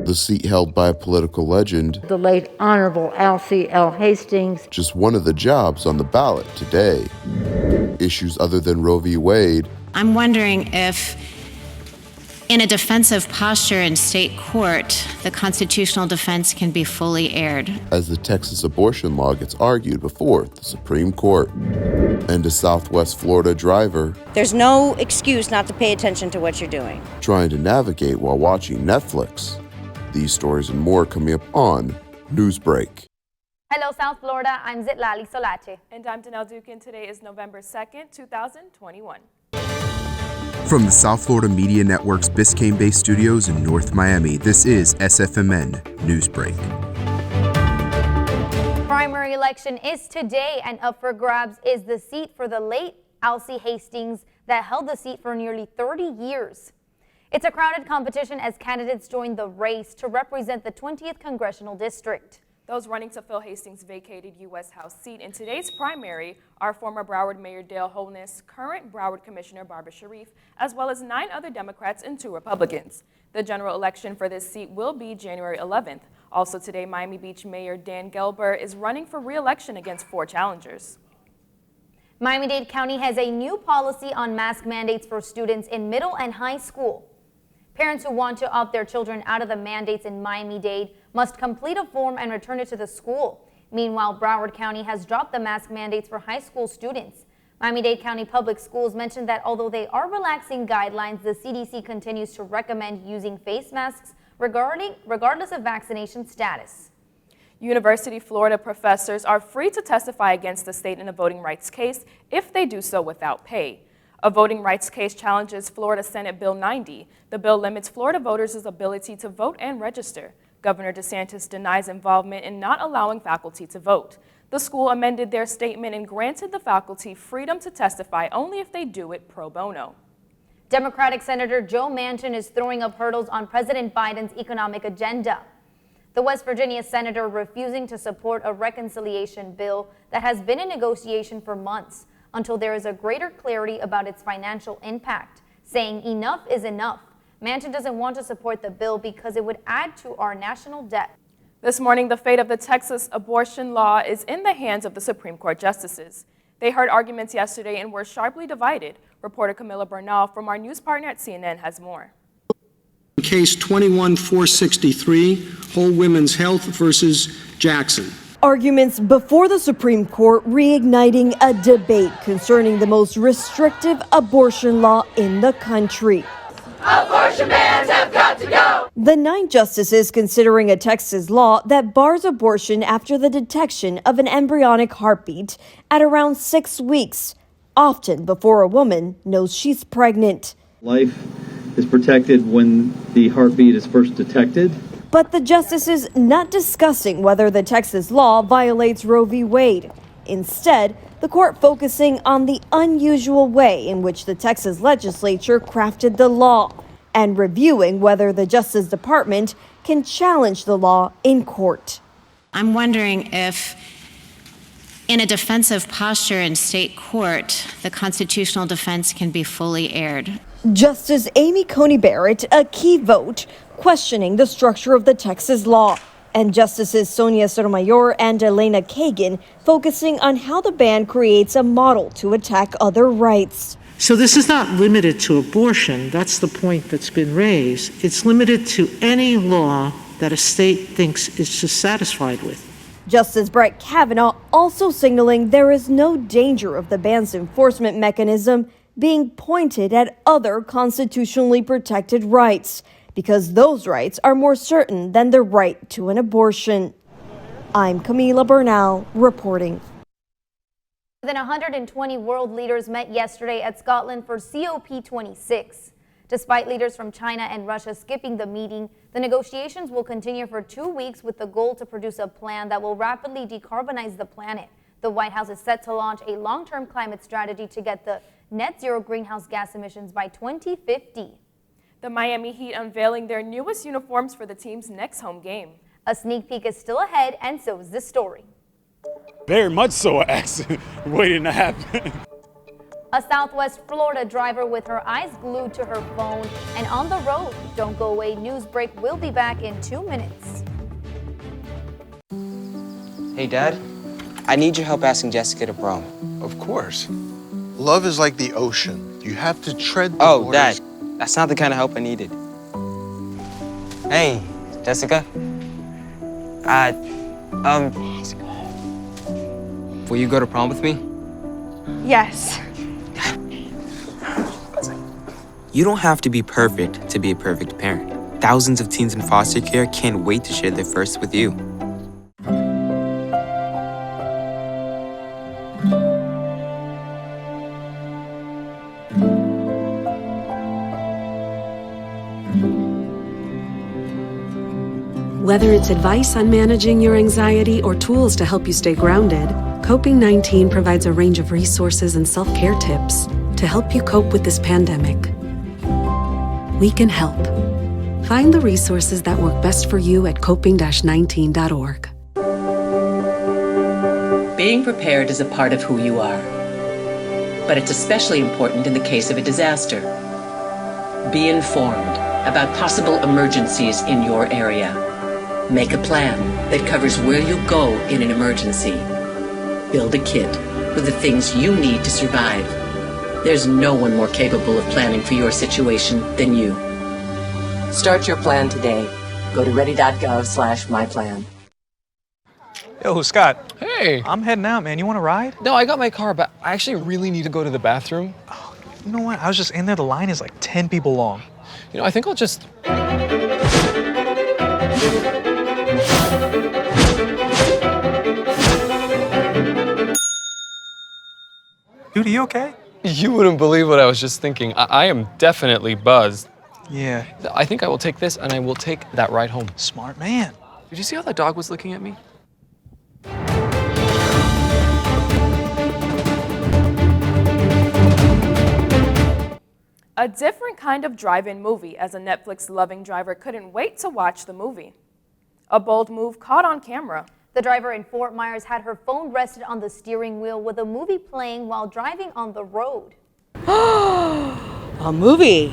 The seat held by a political legend, the late Honorable Alcee L. Hastings. Just one of the jobs on the ballot today. Issues other than Roe v. Wade. I'm wondering if, in a defensive posture in state court, the constitutional defense can be fully aired. As the Texas abortion law gets argued before the Supreme Court. And a Southwest Florida driver. There's no excuse not to pay attention to what you're doing. Trying to navigate while watching Netflix. These stories and more coming up on Newsbreak. Hello, South Florida. I'm Zitlali Solache. And I'm Danelle Dukin. Today is November 2nd, 2021. From the South Florida Media Network's Biscayne-based studios in North Miami, this is SFMN Newsbreak. Primary election is today, and up for grabs is the seat for the late Alcee Hastings that held the seat for nearly 30 years. It's a crowded competition as candidates join the race to represent the 20th Congressional District. Those running to fill Hastings' vacated U.S. House seat in today's primary are former Broward Mayor Dale Holness, current Broward Commissioner Barbara Sharif, as well as 9 other Democrats and 2 Republicans. The general election for this seat will be January 11th. Also today, Miami Beach Mayor Dan Gelber is running for re-election against 4 challengers. Miami-Dade County has a new policy on mask mandates for students in middle and high school. Parents who want to opt their children out of the mandates in Miami-Dade must complete a form and return it to the school. Meanwhile, Broward County has dropped the mask mandates for high school students. Miami-Dade County Public Schools mentioned that although they are relaxing guidelines, the CDC continues to recommend using face masks regardless of vaccination status. University of Florida professors are free to testify against the state in a voting rights case if they do so without pay. A voting rights case challenges Florida Senate Bill 90. The bill limits Florida voters' ability to vote and register. Governor DeSantis denies involvement in not allowing faculty to vote. The school amended their statement and granted the faculty freedom to testify only if they do it pro bono. Democratic Senator Joe Manchin is throwing up hurdles on President Biden's economic agenda. The West Virginia senator refusing to support a reconciliation bill that has been in negotiation for months until there is a greater clarity about its financial impact, saying enough is enough. Manchin doesn't want to support the bill because it would add to our national debt. This morning, the fate of the Texas abortion law is in the hands of the Supreme Court justices. They heard arguments yesterday and were sharply divided. Reporter Camila Bernal from our news partner at CNN has more. Case 21-463, Whole Women's Health versus Jackson. Arguments before the Supreme Court reigniting a debate concerning the most restrictive abortion law in the country. Abortion bans have got to go! The 9 justices considering a Texas law that bars abortion after the detection of an embryonic heartbeat at around 6 weeks, often before a woman knows she's pregnant. Life is protected when the heartbeat is first detected. But the justices not discussing whether the Texas law violates Roe v. Wade. Instead, the court focusing on the unusual way in which the Texas legislature crafted the law and reviewing whether the Justice Department can challenge the law in court. I'm wondering if, in a defensive posture in state court, the constitutional defense can be fully aired. Justice Amy Coney Barrett, a key vote, questioning the structure of the Texas law. And Justices Sonia Sotomayor and Elena Kagan focusing on how the ban creates a model to attack other rights. So this is not limited to abortion. That's the point that's been raised. It's limited to any law that a state thinks it's dissatisfied with. Justice Brett Kavanaugh also signaling there is no danger of the ban's enforcement mechanism being pointed at other constitutionally protected rights, because those rights are more certain than the right to an abortion. I'm Camila Bernal reporting. More than 120 world leaders met yesterday at Scotland for COP26. Despite leaders from China and Russia skipping the meeting, the negotiations will continue for 2 weeks with the goal to produce a plan that will rapidly decarbonize the planet. The White House is set to launch a long-term climate strategy to get the net zero greenhouse gas emissions by 2050. The Miami Heat unveiling their newest uniforms for the team's next home game. A sneak peek is still ahead, and so is this story. Very much so an accident waiting to happen. A Southwest Florida driver with her eyes glued to her phone and on the road. Don't go away. Newsbreak will be back in 2 minutes. Hey, Dad. I need your help asking Jessica to prom. Of course. Love is like the ocean. You have to tread the Oh, waters. Dad. That's not the kind of help I needed. Hey, Jessica. Will you go to prom with me? Yes. You don't have to be perfect to be a perfect parent. Thousands of teens in foster care can't wait to share their first with you. Whether it's advice on managing your anxiety or tools to help you stay grounded, Coping-19 provides a range of resources and self-care tips to help you cope with this pandemic. We can help. Find the resources that work best for you at coping-19.org. Being prepared is a part of who you are, but it's especially important in the case of a disaster. Be informed about possible emergencies in your area. Make a plan that covers where you'll go in an emergency. Build a kit with the things you need to survive. There's no one more capable of planning for your situation than you. Start your plan today. Go to ready.gov/myplan. Yo, Scott. Hey. I'm heading out, man. You want to ride? No, I got my car, but I actually really need to go to the bathroom. Oh, you know what? I was just in there. The line is like 10 people long. You know, I think I'll just... Dude, are you okay? You wouldn't believe what I was just thinking. I am definitely buzzed. Yeah. I think I will take this and I will take that ride home. Smart man. Did you see how that dog was looking at me? A different kind of drive-in movie, as a Netflix-loving driver couldn't wait to watch the movie. A bold move caught on camera. The driver in Fort Myers had her phone rested on the steering wheel with a movie playing while driving on the road. A movie?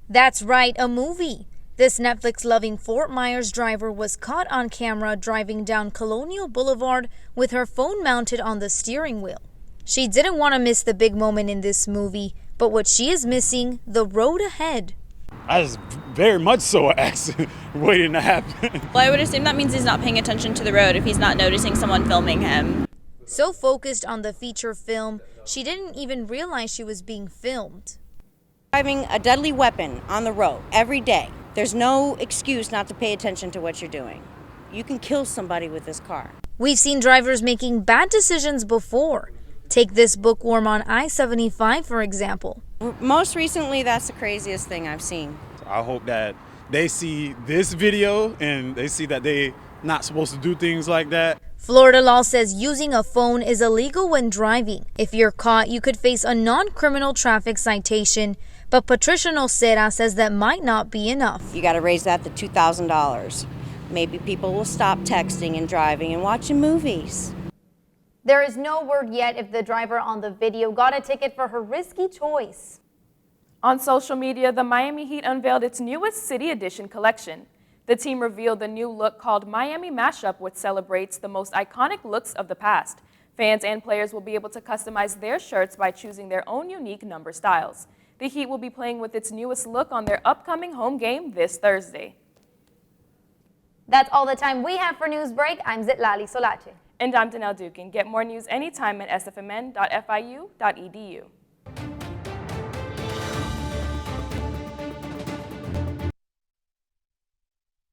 That's right, a movie. This Netflix-loving Fort Myers driver was caught on camera driving down Colonial Boulevard with her phone mounted on the steering wheel. She didn't want to miss the big moment in this movie, but what she is missing, the road ahead. That is very much so an accident waiting to happen. Well, I would assume that means he's not paying attention to the road if he's not noticing someone filming him. So focused on the feature film, she didn't even realize she was being filmed. Driving a deadly weapon on the road every day. There's no excuse not to pay attention to what you're doing. You can kill somebody with this car. We've seen drivers making bad decisions before. Take this bookworm on I-75, for example. Most recently, that's the craziest thing I've seen. I hope that they see this video and they see that they're not supposed to do things like that. Florida law says using a phone is illegal when driving. If you're caught, you could face a non-criminal traffic citation. But Patricia Nocera says that might not be enough. You got to raise that to $2,000. Maybe people will stop texting and driving and watching movies. There is no word yet if the driver on the video got a ticket for her risky choice. On social media, the Miami Heat unveiled its newest City Edition collection. The team revealed the new look called Miami Mashup, which celebrates the most iconic looks of the past. Fans and players will be able to customize their shirts by choosing their own unique number styles. The Heat will be playing with its newest look on their upcoming home game this Thursday. That's all the time we have for Newsbreak. I'm Zitlali Solache. And I'm Danelle Dukin. Get more news anytime at sfmn.fiu.edu.